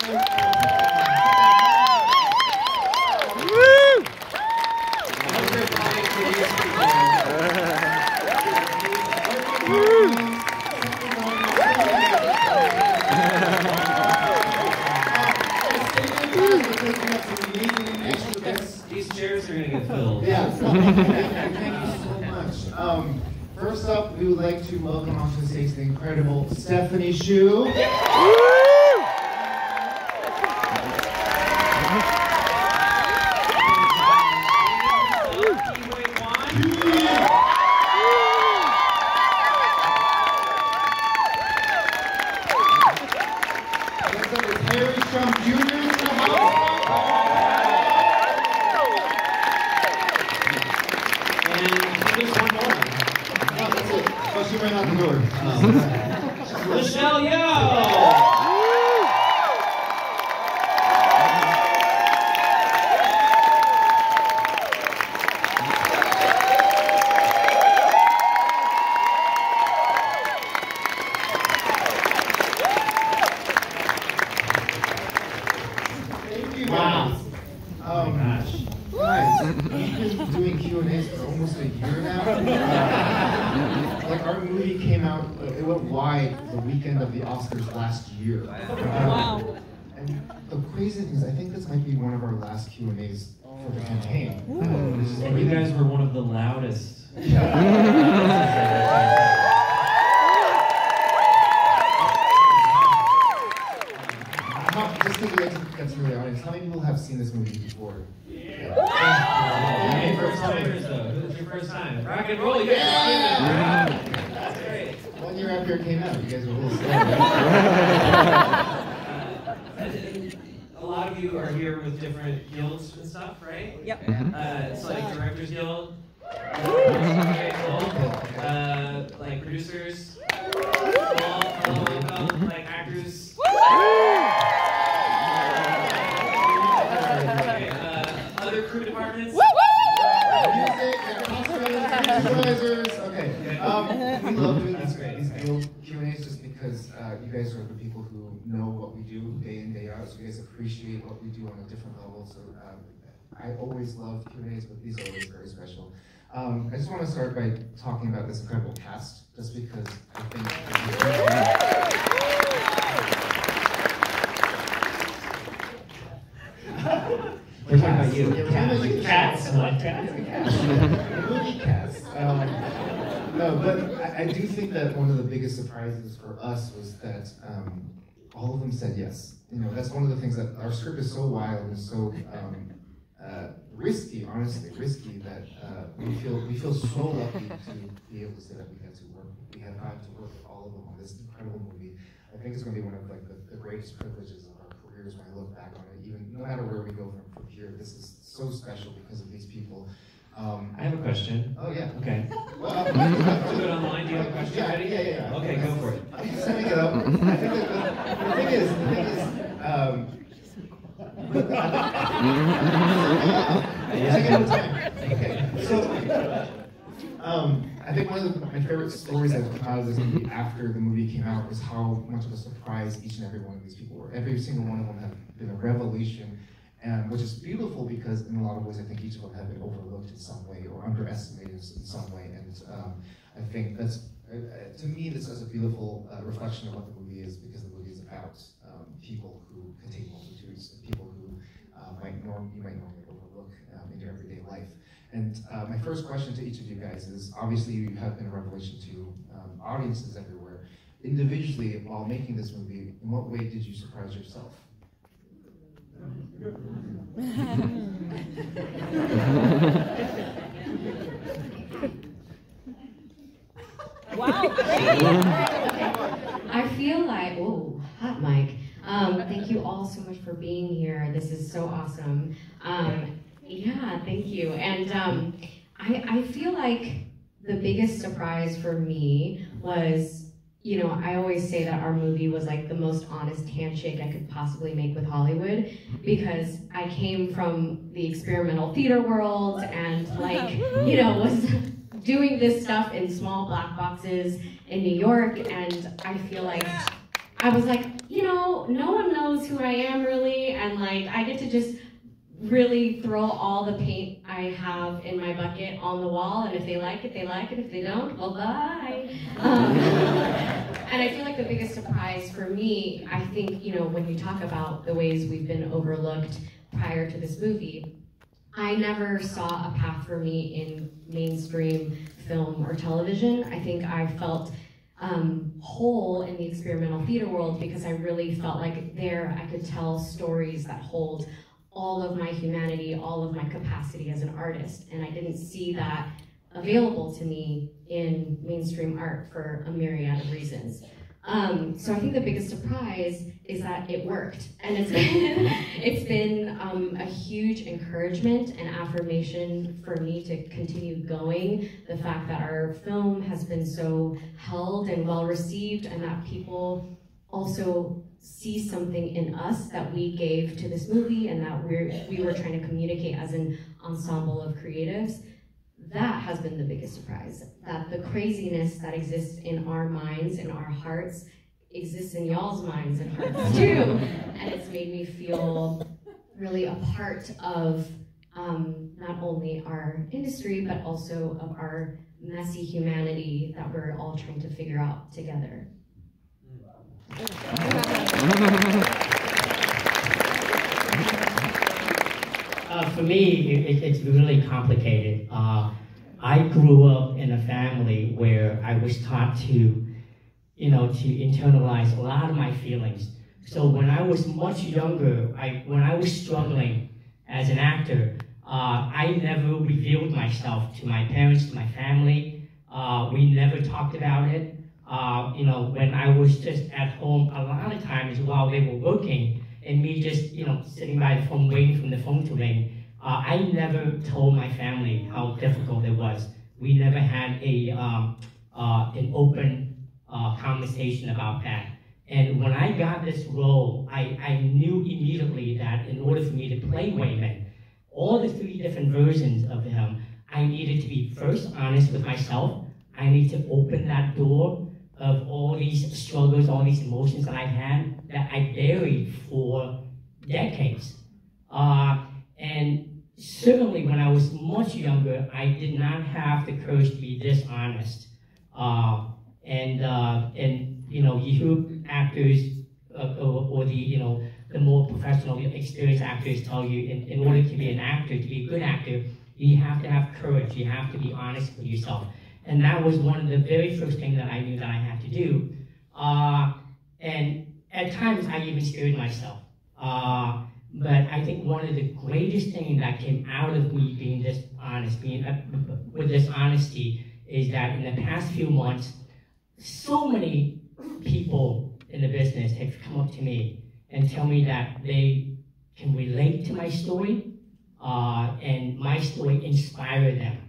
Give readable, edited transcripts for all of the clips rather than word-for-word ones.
These chairs are going to get filled. Yeah, thank you so much. First up, we would like to welcome onto the stage the incredible Stephanie Shum. Huy Quan. Shum Jr. in the house. And there's one more. Oh, that's it. Oh, she ran out the door. Michelle Yeoh. Wow. Gosh. Guys, we've been doing Q&As for almost a year now. Like our movie came out, it went wide the weekend of the Oscars last year. Wow. And the crazy thing is, I think this might be one of our last Q&As for the campaign. And you guys were one of the loudest. Just to get to know the audience, how many people have seen this movie before? Hey, first timers though. Who's your first time? Rock and roll, you guys are doing it. That's great. 1 year after it came out, you guys were a little slow. A lot of you are here with different guilds and stuff, right? Yep. It's like Directors Guild. Okay, cool. Like producers. Like actors. Other crew departments. Music, supervisors. Okay. We love doing these guild Q&As just because you guys are the people who know what we do day in, day out, so you guys appreciate what we do on a different level. So I always love Q&As, but these are always very special. I just want to start by talking about this incredible cast, just because I think We're talking about you. Yeah, we're talking about you. Cats. The movie cast. No, but I do think that one of the biggest surprises for us was that all of them said yes. You know, that's one of the things that our script is so wild and so risky, honestly, risky that we feel so lucky to be able to say that we have gotten to work with all of them on this incredible movie. I think it's going to be one of like the greatest privileges of our careers when I look back on it. Even no matter where we go from here, this is so special because of these people. I have a question. Oh yeah. Okay. Well, Do it online. Do you have a question ready? Yeah. Okay, go for it. I'm just setting it up. I think that the thing is, taking more time. Okay. So, I think one of my favorite stories that come out of this movie after the movie came out was how much of a surprise each and every one of these people were. Every single one of them have been a revelation. Which is beautiful because in a lot of ways I think each of them have been overlooked in some way or underestimated in some way, and I think that's, to me, this is a beautiful reflection of what the movie is, because the movie is about people who contain multitudes, people who you might normally overlook in your everyday life. And my first question to each of you guys is, obviously you have been a revelation to audiences everywhere. Individually, while making this movie, in what way did you surprise yourself? Wow. I feel like, oh, hot mic. Thank you all so much for being here. This is so awesome. Yeah, thank you. And I feel like the biggest surprise for me was, you know, I always say that our movie was like the most honest handshake I could possibly make with Hollywood, because I came from the experimental theater world and like, you know, was doing this stuff in small black boxes in New York, and I feel like I was like, you know, no one knows knows who I am really, and like I get to just really throw all the paint I have in my bucket on the wall, and if they like it, they like it. If they don't, well, bye. And I feel like the biggest surprise for me, I think, you know, when you talk about the ways we've been overlooked prior to this movie, I never saw a path for me in mainstream film or television. I think I felt whole in the experimental theater world because I really felt like there I could tell stories that hold all of my humanity, all of my capacity as an artist. And I didn't see that available to me in mainstream art for a myriad of reasons. So I think the biggest surprise is that it worked. And it's been a huge encouragement and affirmation for me to continue going. The fact that our film has been so held and well received, and that people also see something in us that we gave to this movie and that we were trying to communicate as an ensemble of creatives. That has been the biggest surprise, that the craziness that exists in our minds and our hearts exists in y'all's minds and hearts too. And it's made me feel really a part of not only our industry, but also of our messy humanity that we're all trying to figure out together. For me, it's really complicated. I grew up in a family where I was taught to, you know, to internalize a lot of my feelings. So when I was much younger, when I was struggling as an actor, I never revealed myself to my parents, to my family. We never talked about it. You know, when I was just at home, a lot of times while they were working, and me just, you know, sitting by the phone waiting for the phone to ring, I never told my family how difficult it was. We never had an open conversation about that. And when I got this role, I knew immediately that in order for me to play Wayman, all the 3 different versions of him, I needed to be first honest with myself. I need to open that door of all these struggles, all these emotions that I had that I buried for decades. And certainly when I was much younger, I did not have the courage to be this honest. And you know, you hear actors or the, you know, the more professional, experienced actors tell you in order to be an actor, to be a good actor, you have to have courage, you have to be honest with yourself. And that was one of the very first things that I knew that I had to do. And at times I even scared myself. But I think one of the greatest things that came out of me being this honest, with this honesty, is that in the past few months, so many people in the business have come up to me and tell me that they can relate to my story, and my story inspired them.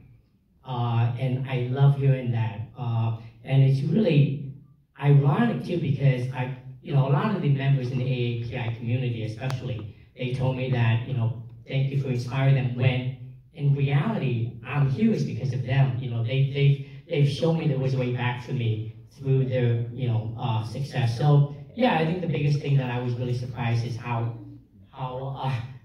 And I love hearing that. And it's really ironic too, because you know, a lot of the members in the AAPI community especially, they told me that, you know, thank you for inspiring them, when in reality, I'm here is because of them. You know, they've shown me there was a way back for me through their, you know, success. So yeah, I think the biggest thing that I was really surprised is how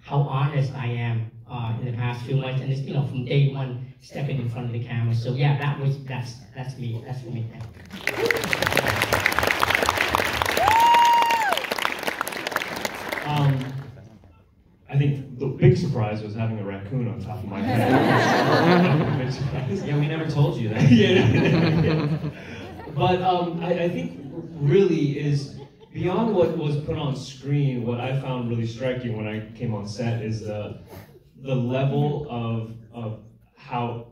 honest I am in the past few months, and it's, you know, from day one stepping in front of the camera. So yeah, that's me. That's for me. I think the big surprise was having a raccoon on top of my head. Yeah, we never told you that. Yeah. But I think really is beyond what was put on screen. What I found really striking when I came on set is the level of how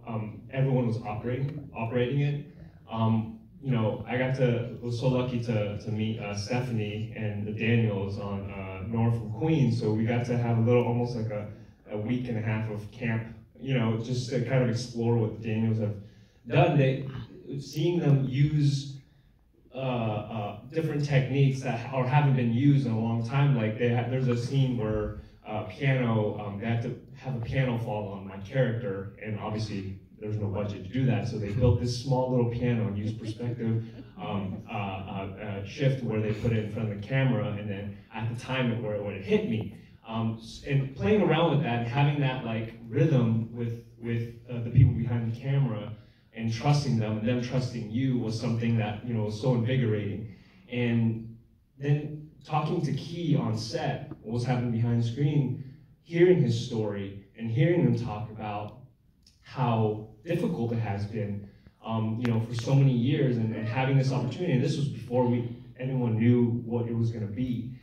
everyone was operating it. You know, was so lucky to meet Stephanie and the Daniels on Nora from Queens, so we got to have almost like a week and a half of camp, you know, just to kind of explore what the Daniels have done. Seeing them use different techniques that haven't been used in a long time, like there's a scene where piano, they had to have a piano fall on my character, and obviously there was no budget to do that, so they built this small little piano and used perspective shift where they put it in front of the camera, and then at the time where it hit me. And playing around with that, and having that like rhythm with the people behind the camera, and trusting them, and them trusting you, was something that was so invigorating. And then talking to Key on set, what was happening behind the screen, hearing his story and hearing him talk about how difficult it has been, for so many years, and having this opportunity. And this was before anyone knew what it was going to be.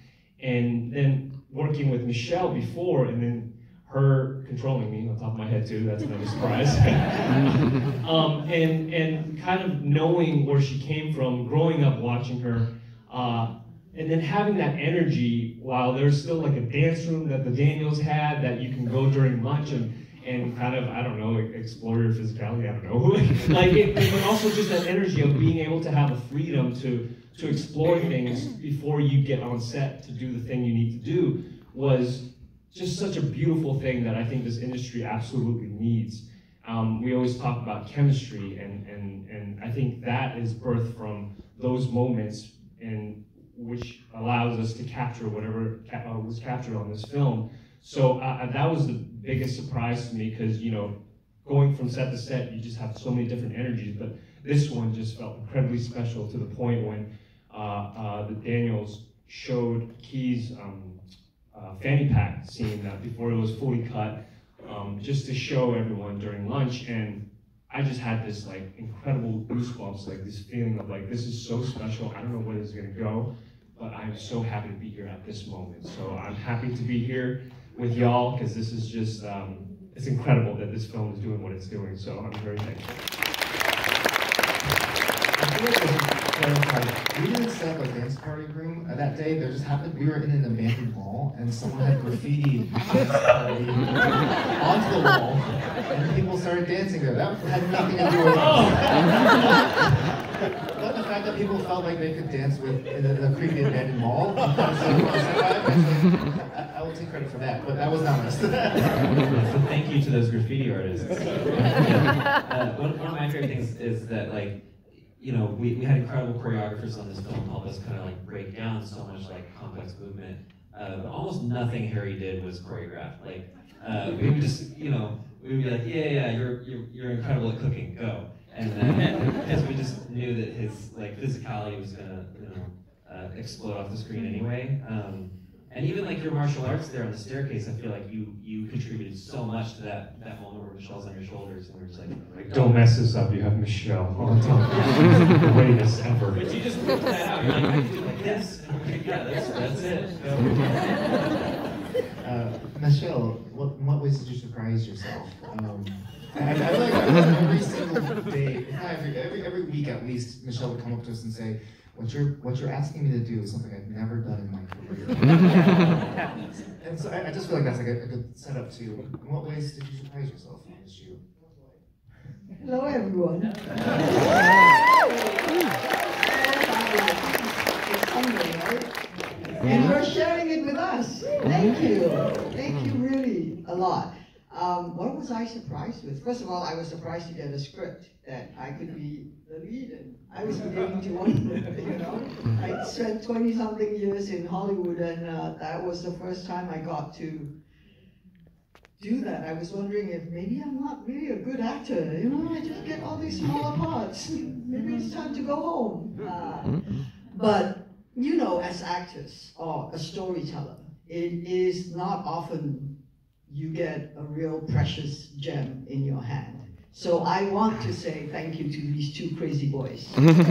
And then working with Michelle before, and then her controlling me on top of my head too, that's another surprise. And kind of knowing where she came from, growing up watching her, and then having that energy while there's still like a dance room that the Daniels had that you can go during lunch and kind of, I don't know, explore your physicality, I don't know. But also just that energy of being able to have the freedom to explore things before you get on set to do the thing you need to do was just such a beautiful thing that I think this industry absolutely needs. We always talk about chemistry, and I think that is birthed from those moments, and which allows us to capture whatever was captured on this film. So that was the biggest surprise to me, because going from set to set, you just have so many different energies, but this one just felt incredibly special, to the point when the Daniels showed Key's fanny pack scene before it was fully cut, just to show everyone during lunch, and I just had this like incredible goosebumps, like this feeling of like, this is so special. I don't know where this is gonna go, but I'm so happy to be here at this moment. So I'm happy to be here with y'all, because this is just, it's incredible that this film is doing what it's doing. So I'm very thankful. I feel like we should clarify, we didn't set up a dance party room that day. There just happened, we were in an abandoned mall, and someone had graffiti dance party onto the wall, and people started dancing there. That had nothing to do with but the fact that people felt like they could dance in a creepy abandoned mall. I will take credit for that, but that was not us. So thank you to those graffiti artists. One of my favorite things is that, like, we had incredible choreographers on this film help us kind of like break down so much like complex movement. But almost nothing Harry did was choreographed. Like we would just, we would be like, yeah, you're incredible at cooking, go. And then because we just knew that his like physicality was gonna, explode off the screen anyway. And even like your martial arts there on the staircase, I feel like you contributed so much to that moment where Michelle's on your shoulders, and we're just like, don't mess this up, you have Michelle on top. The greatest ever. But you just put that out, you're like, I can do like this. Yeah, that's it. Michelle, in what ways did you surprise yourself? I feel like every single day, every week at least, Michelle would come up to us and say, what you're asking me to do is something I've never done in my career. And so I just feel like that's like a good setup too. In what ways did you surprise yourself on this shoot? Hello everyone. It's Sunday, right? And you're sharing it with us. Thank you. Thank you really a lot. What was I surprised with? First of all, I was surprised to get a script that I could be the lead in. I was beginning to wonder, I spent 20-something years in Hollywood, and that was the first time I got to do that. I was wondering if maybe I'm not really a good actor. I just get all these smaller parts. Maybe it's time to go home. But, as actors or a storyteller, it is not often you get a real precious gem in your hand. So I want to say thank you to these two crazy boys. You had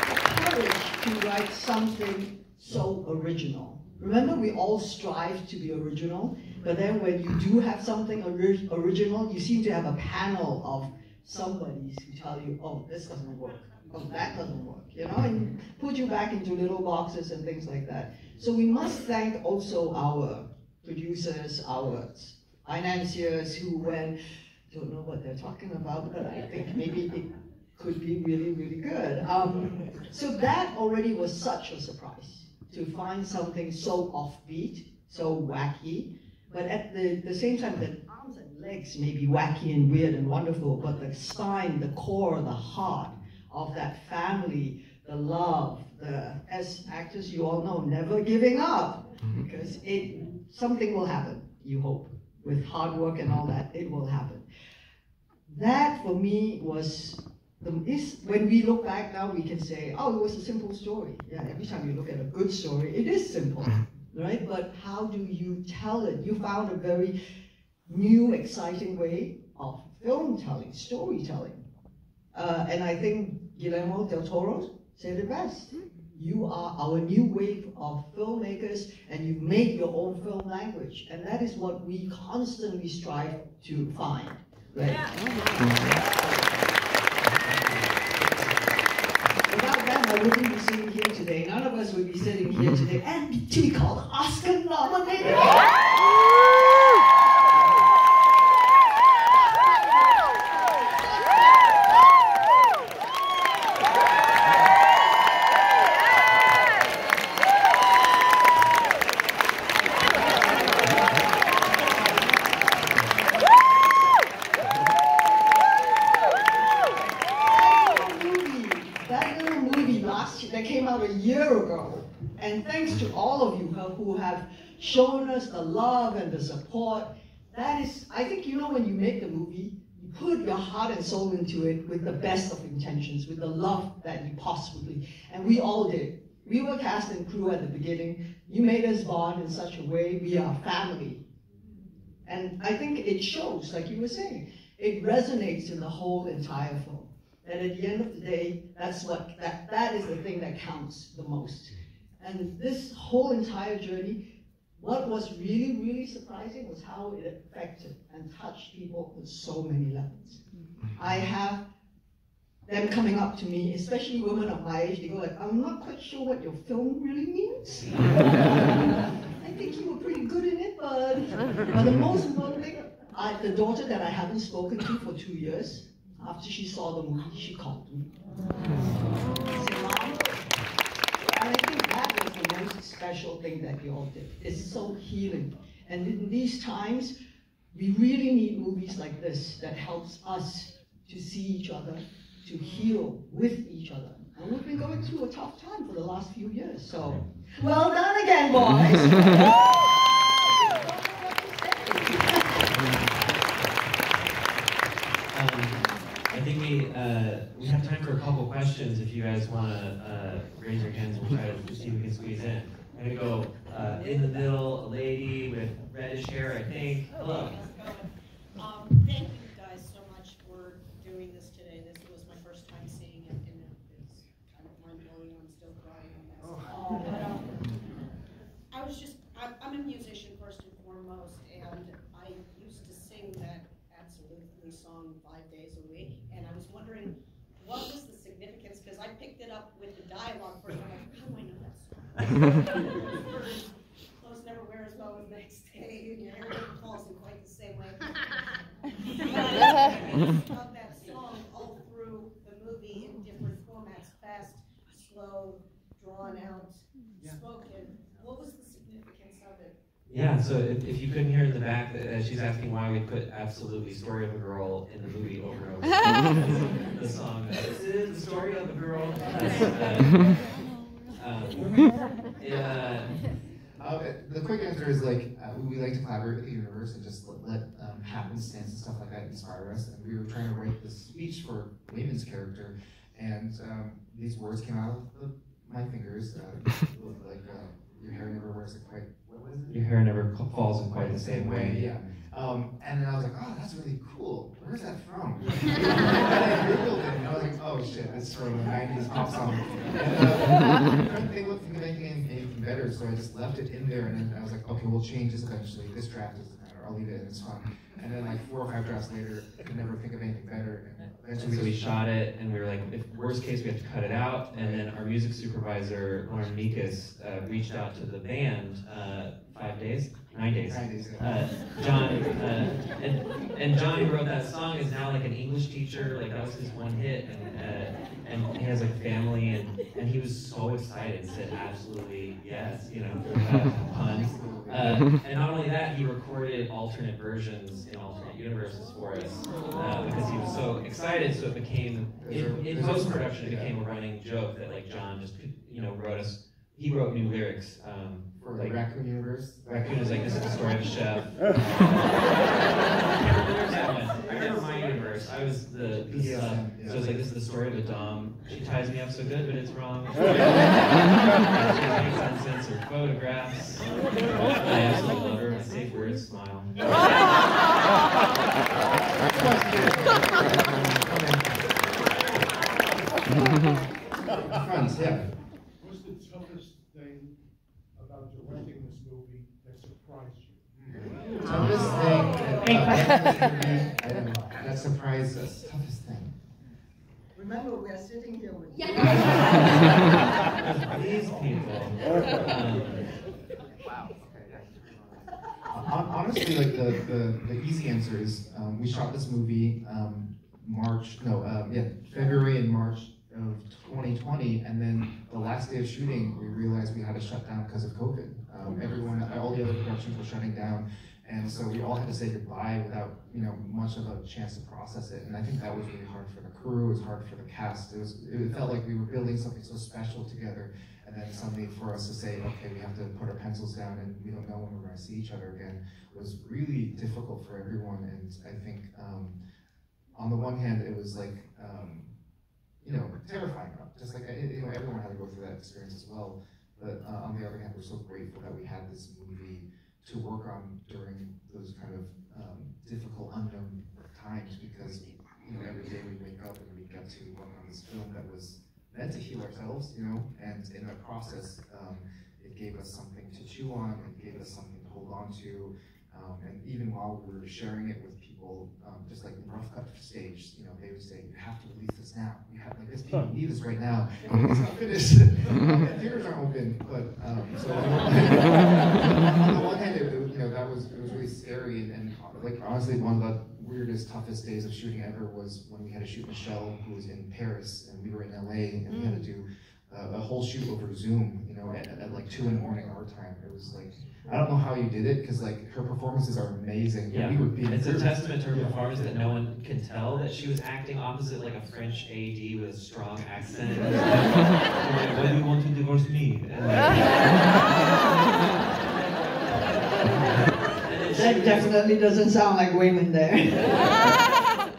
the courage to write something so original. Remember, we all strive to be original, but then when you do have something original, you seem to have a panel of somebodies who tell you, oh, this doesn't work. Oh, that doesn't work, and put you back into little boxes and things like that. So we must thank also our producers, our financiers who don't know what they're talking about, but I think maybe it could be really, really good. So that already was such a surprise, to find something so offbeat, so wacky, But at the same time, the arms and legs may be wacky and weird and wonderful, but the spine, the core, the heart of that family, the love, as actors you all know, never giving up, because something will happen, you hope. With hard work and all that, it will happen. That for me was, when we look back now, we can say, oh, it was a simple story. Yeah, every time you look at a good story, it is simple, right? But how do you tell it? You found a very new, exciting way of film telling, storytelling. And I think Guillermo del Toro said it best. You are our new wave of filmmakers, and you've made your own film language. And that is what we constantly strive to find. Right? Yeah. Without that, I wouldn't be sitting here today. None of us would be sitting here today and to be called Oscar nominated. And thanks to all of you who have shown us the love and the support. That is, I think, you know, when you make the movie, you put your heart and soul into it with the best of intentions, with the love that you possibly, and we all did. We were cast and crew at the beginning. You made us bond in such a way, we are family. And I think it shows, like you were saying, it resonates in the whole entire film. And at the end of the day, that is the thing that counts the most. And this whole entire journey, what was really, really surprising was how it affected and touched people on so many levels. I have them coming up to me, especially women of my age, they go like, I'm not quite sure what your film really means. I think you were pretty good in it, but the most important thing, the daughter that I haven't spoken to for 2 years, after she saw the movie, she called me. She said, Mom, and I think that was the most special thing that you all did. It's so healing. And in these times, we really need movies like this that helps us to see each other, to heal with each other. And we've been going through a tough time for the last few years. So, well done again, boys. I think we have time for a couple questions. If you guys want to raise your hands, we'll try to see if we can squeeze in. I'm going to go in the middle, a lady with reddish hair, I think. Hello. Thank you guys so much for doing this today. This was my first time seeing it, and it's kind of mind-blowing. I'm still crying on this. I'm a musician first and foremost, and I used to sing that absolutely song 5 days a week, and I was wondering what was the significance, because I picked it up with the dialogue first, and I'm like, how do I know that song? Clothes never wear as well as next day, and your hair never falls in quite the same way. Of that song all through the movie in different formats, fast, slow, drawn out, spoken. What was the significance of it? Yeah, so if you couldn't hear in the back, she's asking why we put absolutely Story of a Girl in the movie over and over. The song, this is the story of a girl. The quick answer is like, we like to collaborate with the universe and just let happenstance and stuff like that inspire us. And we were trying to write this speech for Wayman's character, and these words came out of my fingers, your hair never wears it quite, what was it? Your hair never falls in quite the same way. Yeah. And then I was like, oh, that's really cool. Where's that from? And I Googled it, and I was like, oh shit, it's from a 90s pop song. And I couldn't think of anything better, so I just left it in there, and then I was like, okay, we'll change this eventually. This draft doesn't matter, I'll leave it, and it's fun. And then like 4 or 5 drafts later, I could never think of anything better. And so we shot it, and we were like, if worst case, we have to cut it out. And then our music supervisor, Lauren Mikas, reached out to the band 5 days 9 days. 9 days. John, and John, who wrote that song, is now like an English teacher. Like that was his one hit, and he has a family, and he was so excited, said absolutely yes, you know, puns. And not only that, he recorded alternate versions in alternate universes for us because he was so excited. So it became, in post-production, it became a running joke that like John just, you know, wrote us. He wrote new lyrics. For like, the Raccoon universe. Raccoon is like, this is the story of a chef. I remember my universe. I was the son. So it's like, this is the story of a dom. She ties me up so good, but it's wrong. She makes uncensored photographs. I absolutely love her. My safe words, smile. Friends, yeah. What's the toughest thing about directing this movie that surprised you? Toughest thing that surprised us. Toughest thing. Remember, we are sitting here with you. These people. Honestly, like the easy answer is we shot this movie February and March of 2020, and then the last day of shooting, we realized we had to shut down because of COVID. All the other productions were shutting down, and so we all had to say goodbye without, you know, much of a chance to process it. And I think that was really hard for the crew. It was hard for the cast. It felt like we were building something so special together, and then suddenly for us to say, okay, we have to put our pencils down, and we don't know when we're going to see each other again, was really difficult for everyone. And I think on the one hand, it was like, you know, terrifying. Just like, you know, everyone had to go through that experience as well. But on the other hand, we're so grateful that we had this movie to work on during those kind of difficult, unknown times, because, you know, every day we wake up and we get to work on this film that was meant to heal ourselves, you know, and in the process, it gave us something to chew on, it gave us something to hold on to, and even while we were sharing it with people, just like in rough cut stage, you know, they would say, you have to release this now. You have, like, this people need this right now. It's not finished. The theaters aren't open, but so on the one hand, it was really scary, and like honestly, one of the weirdest, toughest days of shooting ever was when we had to shoot Michelle, who was in Paris, and we were in LA, and we had to do a whole shoot over Zoom, you know, at like 2 in the morning our time. It was like, I don't know how you did it, because like her performances are amazing. Yeah, we were being it's a testament to her performance that no one can tell that she was acting opposite like a French AD with a strong accent. Like, why do you want to divorce me? That definitely doesn't sound like women there.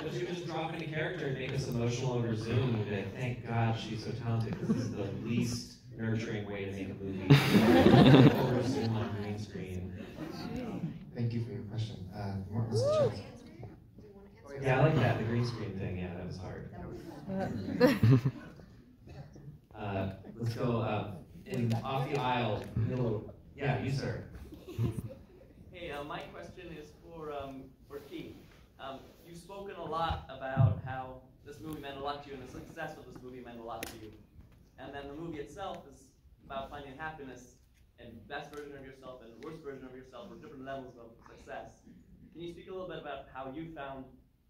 But she would just drop into character and make us emotional over Zoom and be like, thank God she's so talented, because this is the least nurturing way to make a movie. Over Zoom on green screen. Thank you for your question. Yeah, I like that, the green screen thing. Yeah, that was hard. Let's go off the aisle, middle. Yeah, you, sir. Hey, my question is for Keith. You've spoken a lot about how this movie meant a lot to you, and the success of this movie meant a lot to you. And then the movie itself is about finding happiness and best version of yourself and worst version of yourself, or different levels of success. Can you speak a little bit about how you found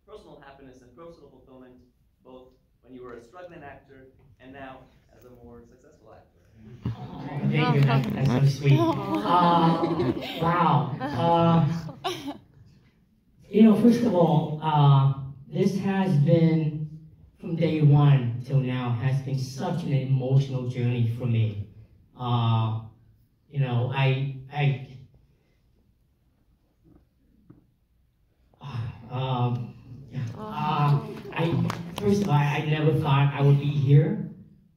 personal happiness and personal fulfillment, both when you were a struggling actor and now as a more successful actor? Oh, thank you. That's so sweet. Wow. You know, first of all, this has been, from day one till now, has been such an emotional journey for me. You know, first of all, I never thought I would be here.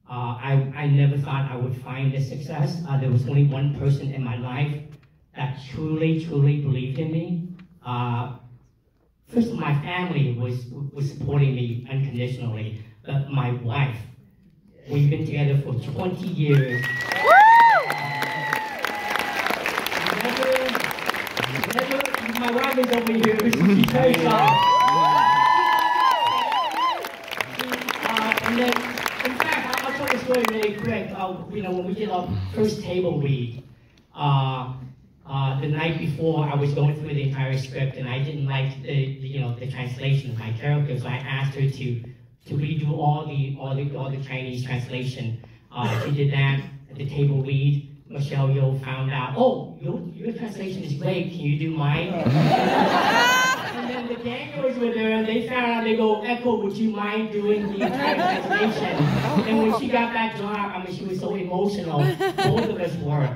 I never thought I would find this success. There was only one person in my life that truly believed in me. First, my family was supporting me unconditionally, but my wife, we've been together for 20 years. My wife is over here. She's very shy. And then, in fact, I'll tell the story really quick. You know, when we did our first table read, the night before, I was going through the entire script, and I didn't like the translation of my character, so I asked her to redo all the Chinese translation. She did that at the table read. Michelle Yeoh found out, oh, your translation is great, can you do mine? And then the Daniels were there, and they found out, they go, Echo, would you mind doing the entire translation? And when she got that job, I mean, she was so emotional, both of us were.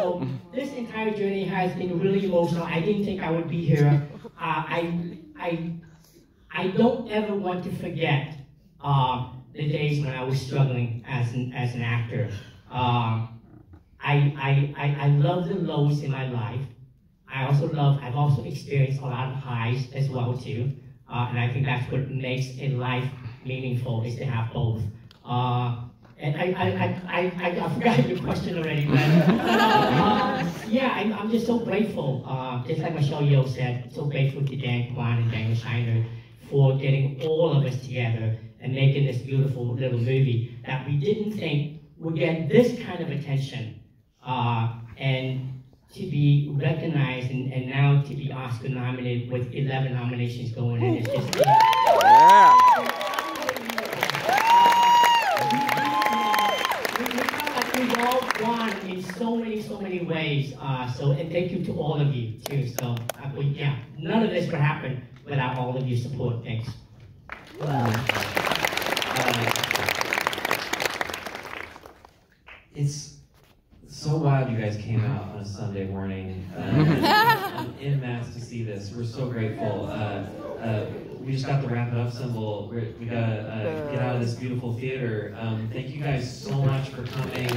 So this entire journey has been really emotional. I didn't think I would be here. I don't ever want to forget the days when I was struggling as an actor. I love the lows in my life. I've also experienced a lot of highs as well too. And I think that's what makes a life meaningful, is to have both. And I forgot your question already, but yeah, I'm just so grateful. Just like Michelle Yeoh said, so grateful to Kwan and Daniel Scheinert for getting all of us together and making this beautiful little movie that we didn't think would get this kind of attention. And to be recognized and now to be Oscar nominated with 11 nominations going in, it's just we've all won in so many ways. And thank you to all of you too. So yeah, none of this would happen without all of your support. Thanks. It's so wild you guys came out on a Sunday morning en masse to see this. We're so grateful. We just got the wrap it up symbol. We gotta get out of this beautiful theater. Thank you guys so much for coming.